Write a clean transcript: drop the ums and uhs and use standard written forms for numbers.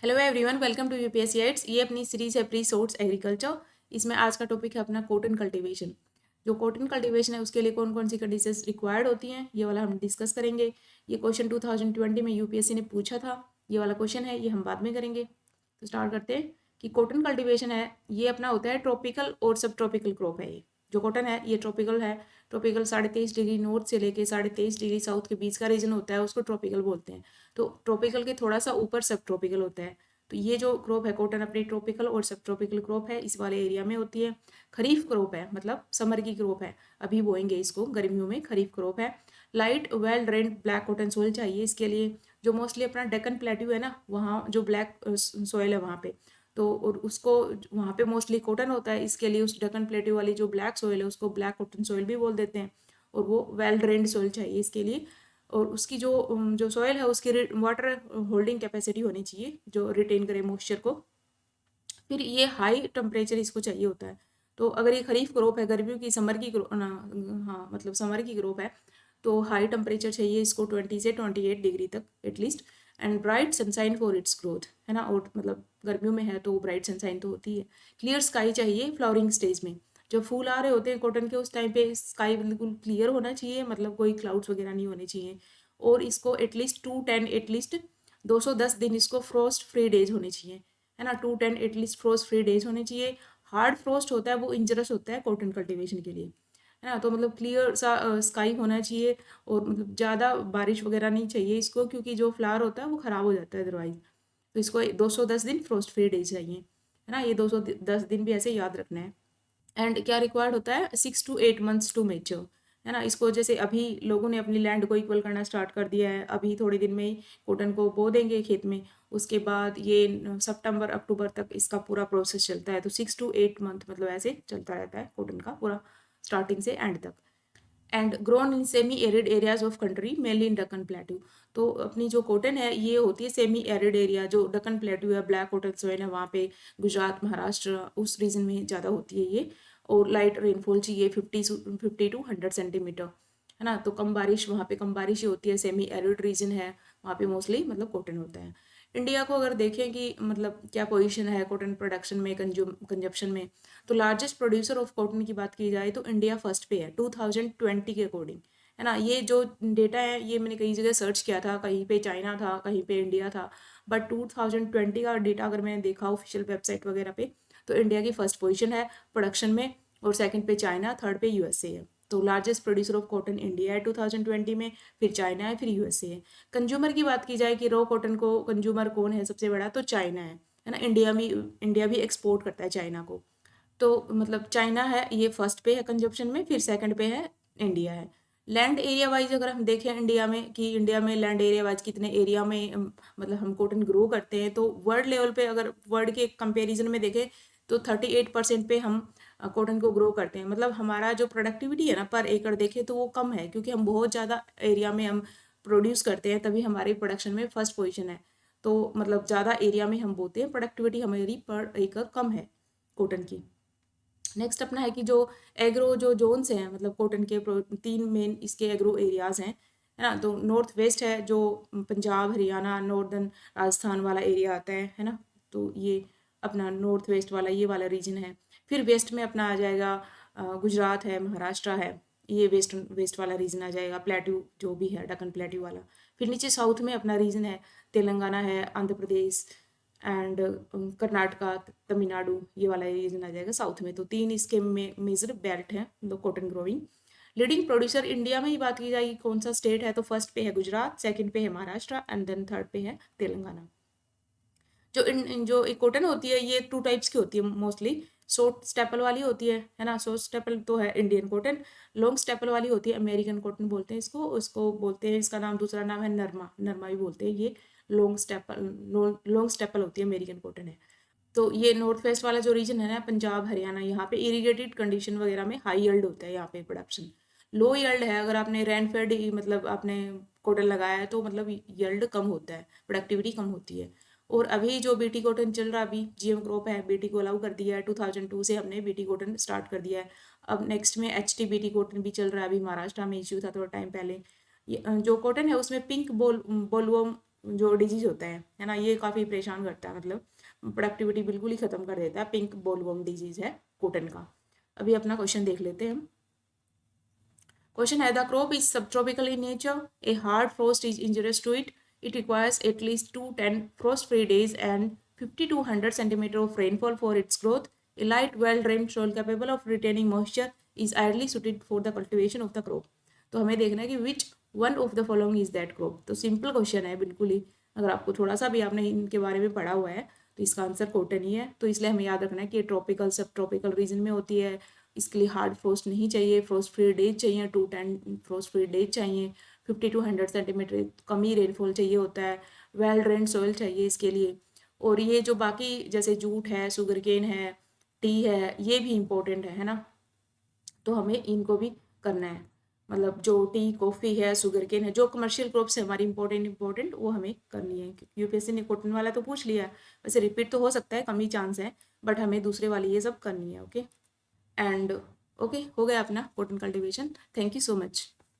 Hello everyone, welcome to UPSC aids. ये अपनी series है प्री सोर्ट्स एग्रीकल्चर। इसमें आज का टॉपिक है अपना कॉटन कल्टीवेशन। जो कॉटन कल्टीवेशन है उसके लिए कौन कौन सी कंडीशंस रिक्वायर्ड होती हैं ये वाला हम डिस्कस करेंगे। ये क्वेश्चन 2020 में यूपीएससी ने पूछा था। ये वाला क्वेश्चन है, ये हम बाद में करेंगे। तो स्टार्ट करते हैं कि कॉटन कल्टीवेशन है ये अपना होता है ट्रॉपिकल और सब ट्रॉपिकल क्रॉप है। ये जो कॉटन है ये ट्रॉपिकल है। ट्रॉपिकल 23.5 डिग्री नॉर्थ से लेके 23.5 डिग्री साउथ के बीच का रीजन होता है, उसको ट्रॉपिकल बोलते हैं। तो ट्रॉपिकल के थोड़ा सा ऊपर सब ट्रॉपिकल होता है। तो ये जो क्रॉप है कॉटन अपनी ट्रॉपिकल और सब ट्रॉपिकल क्रॉप है, इस वाले एरिया में होती है। खरीफ क्रॉप है, मतलब समर की क्रॉप है, अभी बोएंगे इसको गर्मियों में। खरीफ क्रॉप है। Light well drained black cotton soil चाहिए इसके लिए। जो मोस्टली अपना डेक्कन प्लेट्यू है ना, वहाँ जो ब्लैक सोइल है वहाँ पे, तो और उसको वहाँ पे मोस्टली कॉटन होता है, इसके लिए उस डेक्कन प्लेट्यू वाली जो ब्लैक सोइल है उसको ब्लैक कॉटन सोइल भी बोल देते हैं। और वो वेल ड्रेन्ड सोइल चाहिए इसके लिए। और उसकी जो सॉइल है उसकी वाटर होल्डिंग कैपेसिटी होनी चाहिए जो रिटेन करे मॉइस्चर को। फिर ये हाई टेम्परेचर इसको चाहिए होता है। तो अगर ये खरीफ क्रॉप है, गर्मियों की समर की ना, हाँ मतलब समर की क्रॉप है, तो हाई टेम्परेचर चाहिए इसको 20 से 28 डिग्री तक at least. And bright sunshine for its growth, है ना। और मतलब गर्मियों में है तो ब्राइट सनसाइन तो होती है। क्लियर स्काई चाहिए फ्लावरिंग स्टेज में। जब फूल आ रहे होते हैं कॉटन के उस टाइम पे स्काई बिल्कुल क्लियर होना चाहिए, मतलब कोई क्लाउड्स वगैरह नहीं होने चाहिए। और इसको एटलीस्ट 210 एटलीस्ट 210 दिन इसको फ्रोस्ट फ्री डेज होने चाहिए, है ना। 210 एटलीस्ट फ्रोस्ट फ्री डेज होने चाहिए। हार्ड फ्रोस्ट होता है वो इंजरस होता है कॉटन कल्टीवेशन के लिए, है ना। तो मतलब क्लियर सा स्काई होना चाहिए। और मतलब ज़्यादा बारिश वगैरह नहीं चाहिए इसको, क्योंकि जो फ्लावर होता है वो ख़राब हो जाता है अदरवाइज। तो इसको 210 दिन फ्रोस्ट फ्री डेज चाहिए, है ना। ये 210 दिन भी ऐसे याद रखना है। एंड क्या रिक्वायर्ड होता है, 6 to 8 months टू मेच्योर, है ना। इसको जैसे अभी लोगों ने अपनी लैंड को इक्वल करना स्टार्ट कर दिया है, अभी थोड़े दिन में ही कॉटन को बो देंगे खेत में। उसके बाद ये सितंबर अक्टूबर तक इसका पूरा प्रोसेस चलता है। तो 6 to 8 मंथ मतलब ऐसे चलता रहता है कॉटन का पूरा, स्टार्टिंग से एंड तक। And grown in semi arid areas of country mainly in Deccan plateau. तो अपनी जो कॉटन है ये होती है सेमी एरिड एरिया, जो डकन प्लेट्यू है, ब्लैक कॉटन सोइल है वहाँ पे, गुजरात महाराष्ट्र उस रीजन में ज़्यादा होती है ये। और लाइट रेनफॉल चाहिए 50 to 100 सेंटीमीटर, है ना। तो कम बारिश वहाँ पे, कम बारिश ही होती है, सेमी एरिड रीजन है वहाँ पे, मोस्टली मतलब कॉटन होता है। इंडिया को अगर देखें कि मतलब क्या पोजीशन है कॉटन प्रोडक्शन में, कंजप्शन में, तो लार्जेस्ट प्रोड्यूसर ऑफ कॉटन की बात की जाए तो इंडिया फर्स्ट पे है 2020 के अकॉर्डिंग, है ना। ये जो डेटा है ये मैंने कई जगह सर्च किया था, कहीं पे चाइना था, कहीं पे इंडिया था, बट 2020 का डेटा अगर मैंने देखा ऑफिशियल वेबसाइट वगैरह पे, तो इंडिया की फर्स्ट पोजीशन है प्रोडक्शन में। और सेकंड पे चाइना, थर्ड पे यूएसए है। तो largest producer of cotton India है 2020 में, फिर चाइना है, फिर यूएसए है। कंज्यूमर की बात की जाए कि रॉ कॉटन को कंज्यूमर कौन है सबसे बड़ा, तो चाइना है ना। इंडिया भी एक्सपोर्ट करता है चाइना को। तो मतलब चाइना है ये फर्स्ट पे है कंजप्शन में, फिर सेकंड पे है इंडिया है। लैंड एरिया वाइज अगर हम देखें इंडिया में कि इंडिया में लैंड एरिया वाइज कितने एरिया में मतलब हम कॉटन ग्रो करते हैं, तो वर्ल्ड लेवल पे अगर वर्ल्ड के कंपैरिजन में देखें तो 38% पे हम कॉटन को ग्रो करते हैं। मतलब हमारा जो प्रोडक्टिविटी है ना पर एकड़ देखें तो वो कम है, क्योंकि हम बहुत ज़्यादा एरिया में हम प्रोड्यूस करते हैं, तभी हमारी प्रोडक्शन में फर्स्ट पोजिशन है। तो मतलब ज़्यादा एरिया में हम बोते हैं, प्रोडक्टिविटी हमारी पर एकड़ कम है कॉटन की। नेक्स्ट अपना है कि जो एग्रो जो जोन्स हैं, मतलब कॉटन के 3 मेन इसके एग्रो एरियाज हैं, है ना। तो नॉर्थ वेस्ट है जो पंजाब हरियाणा नॉर्दर्न राजस्थान वाला एरिया आता है ना। तो ये अपना नॉर्थ वेस्ट वाला ये वाला रीजन है। फिर वेस्ट में अपना आ जाएगा गुजरात है, महाराष्ट्र है, ये वेस्ट वेस्ट वाला रीजन आ जाएगा, प्लेट्यू जो भी है डकन प्लेट्यू वाला। फिर नीचे साउथ में अपना रीजन है तेलंगाना है, आंध्र प्रदेश एंड कर्नाटका, तमिलनाडु, ये वाला रीजन आ जाएगा साउथ में। तो 3 इसके मेजर बेल्ट हैं मतलब cotton growing. Leading producer India में ही बात की जाएगी कौन सा स्टेट है, तो फर्स्ट पे है गुजरात, सेकंड पे है महाराष्ट्र एंड देन थर्ड पे है तेलंगाना। जो कॉटन होती है ये 2 टाइप्स की होती है मोस्टली। शॉर्ट स्टेपल वाली होती है ना। शॉर्ट स्टेपल तो है इंडियन कॉटन। लॉन्ग स्टेपल वाली होती है अमेरिकन कॉटन बोलते हैं इसको। उसको बोलते हैं, इसका नाम दूसरा नाम है नरमा, नरमा भी बोलते हैं। ये लॉन्ग स्टेपल होती है, अमेरिकन कॉटन है। तो ये नॉर्थ वेस्ट वाला जो रीजन है ना, पंजाब हरियाणा, यहाँ पे इरीगेटेड कंडीशन वगैरह में हाई यील्ड होता है यहाँ पे प्रोडक्शन। लो यील्ड है अगर आपने रेनफेड मतलब आपने कॉटन लगाया है तो मतलब यील्ड कम होता है, प्रोडक्टिविटी कम होती है। और अभी जो बीटी कॉटन चल रहा है, अभी जीएम क्रॉप है, बीटी को अलाउ कर दिया है, 2002 से हमने बीटी कॉटन स्टार्ट कर दिया है। अब नेक्स्ट में एचटी बीटी कॉटन भी चल रहा है, अभी महाराष्ट्र में इश्यू था थोड़ा टाइम पहले। ये जो कॉटन है उसमें पिंक बोलवॉम जो डिजीज होता है ना, ये काफ़ी परेशान करता है, मतलब प्रोडक्टिविटी बिल्कुल ही ख़त्म कर देता है। पिंक बोलवर्म डिजीज है कॉटन का। अभी अपना क्वेश्चन देख लेते हैं हम। क्वेश्चन है, the crop is subtropical in nature, a hard frost is injurious to it, it requires at least 210 frost free days and 50 to 100 centimeter of rainfall for its growth. A light, well-drained soil capable of retaining moisture is ideally suited for the cultivation of the crop. तो हमें देखना है कि which one of the following is that crop. तो simple question है बिल्कुल ही, अगर आपको थोड़ा सा भी आपने इनके बारे में पढ़ा हुआ है तो इसका आंसर कॉटन ही है। तो इसलिए हमें याद रखना है कि ये ट्रॉपिकल सब ट्रॉपिकल रीजन में होती है, इसके लिए हार्ड फ्रोस्ट नहीं चाहिए, फ्रोस्ट फ्री डेज चाहिए, 210 फ्रोस्ट फ्री डेज चाहिए, 50 to 100 centimetre come he rainfall चाहिए होता है, वेल ड्रेन्ड सॉइल चाहिए इसके लिए। और ये जो बाकी जैसे जूट है, शुगर केन है, टी है, ये भी इम्पोर्टेंट है ना, तो हमें इनको भी करना है। मतलब जो टी कॉफ़ी है, शुगर केन है, जो कमर्शियल क्रॉप्स है हमारी इंपॉर्टेंट वो हमें करनी है। यूपीएससी ने कॉटन वाला तो पूछ लिया, वैसे रिपीट तो हो सकता है, कम ही चांस है, बट हमें दूसरे वाली ये सब करनी है। ओके एंड ओके, हो गया अपना cotton cultivation. Thank you so much.